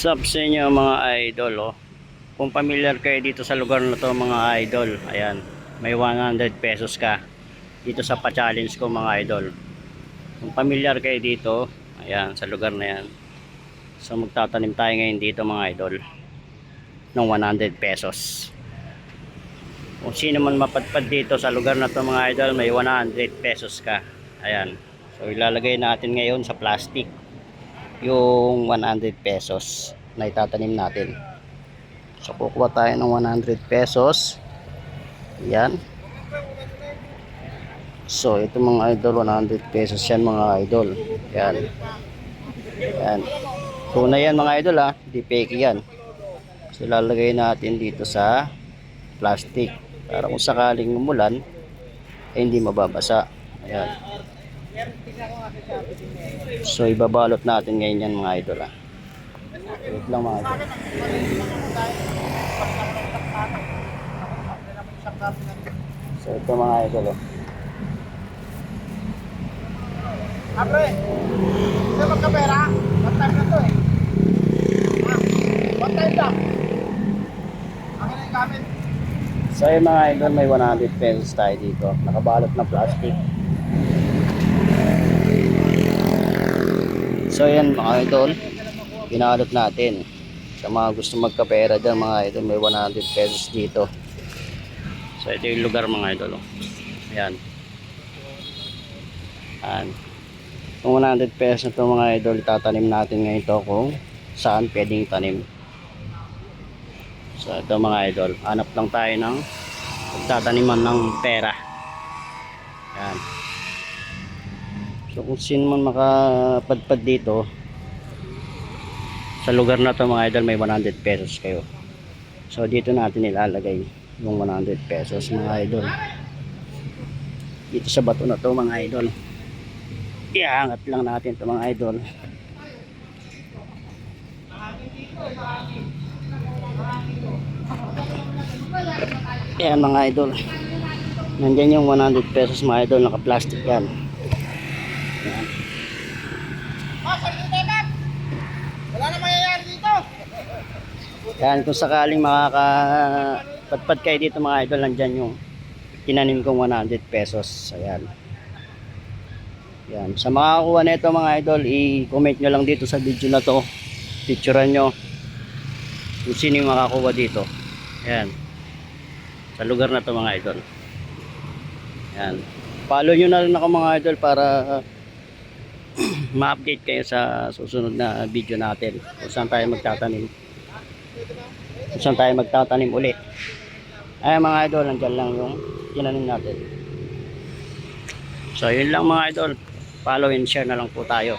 What's up sa inyo mga idol, oh. Kung familiar kayo dito sa lugar na to mga idol, ayan, may 100 pesos ka dito sa pa-challenge ko mga idol. Kung familiar kayo dito, ayan, sa lugar na yan, so magtatanim tayo ngayon dito mga idol ng 100 pesos. Kung sino man mapadpad dito sa lugar na to mga idol, may 100 pesos ka. Ayan, so ilalagay natin ngayon sa plastic yung 100 pesos na itatanim natin. So kukuha tayo ng 100 pesos. Yan. So ito mga idol, 100 pesos yan mga idol. Yan. Yan. So na yan mga idol, ha. Di fake yan. So ilalagay natin dito sa plastic para kung sakaling umulan ay hindi mababasa. Ayan. So ibabalot natin ngayon yan mga idol, ha. Wait lang mga idol. So ito mga idol, oh. Abre, isa magkapera, one time na to eh. One time lang. Akin na yung gamit. So yung mga idol, may 100 pesos tayo dito, nakabalot na plastic. So yan mga idol, binalot natin. Sa mga gusto magkapera dyan mga idol, may 100 pesos dito. So ito yung lugar mga idol, oh. Ayan. Ayan. Kung 100 pesos na ito mga idol, tatanim natin ngayon ito kung saan pwedeng tanim. So ito mga idol, hanap lang tayo ng pagtataniman ng pera. Ayan. So kung sino man makapadpad dito sa lugar na to mga idol, may 100 pesos kayo. So dito natin ilalagay yung 100 pesos mga idol. Dito sa bato na to mga idol. Iangat lang natin to mga idol. Ayan mga idol, nandyan yung 100 pesos mga idol, naka plastic yan. Ayan. Oh, sarili tayo. Wala na mangyayari dito. Yan, kung sakaling makakapadpad kayo dito mga idol, nandyan yung tinanim kong 100 pesos. Ayan. Yan. Sa makakuha na ito mga idol, i-comment nyo lang dito sa video na to. Picturean nyo kung sino yung makakuha dito. Ayan. Sa lugar na to mga idol. Ayan. Follow nyo na rin ako mga idol para ma-update kayo sa susunod na video natin. Kung saan tayo magtatanim. Kung saan tayo magtatanim ulit. Ayan mga idol, nandyan lang yung tinanim natin. So yun lang mga idol. Follow and share na lang po tayo.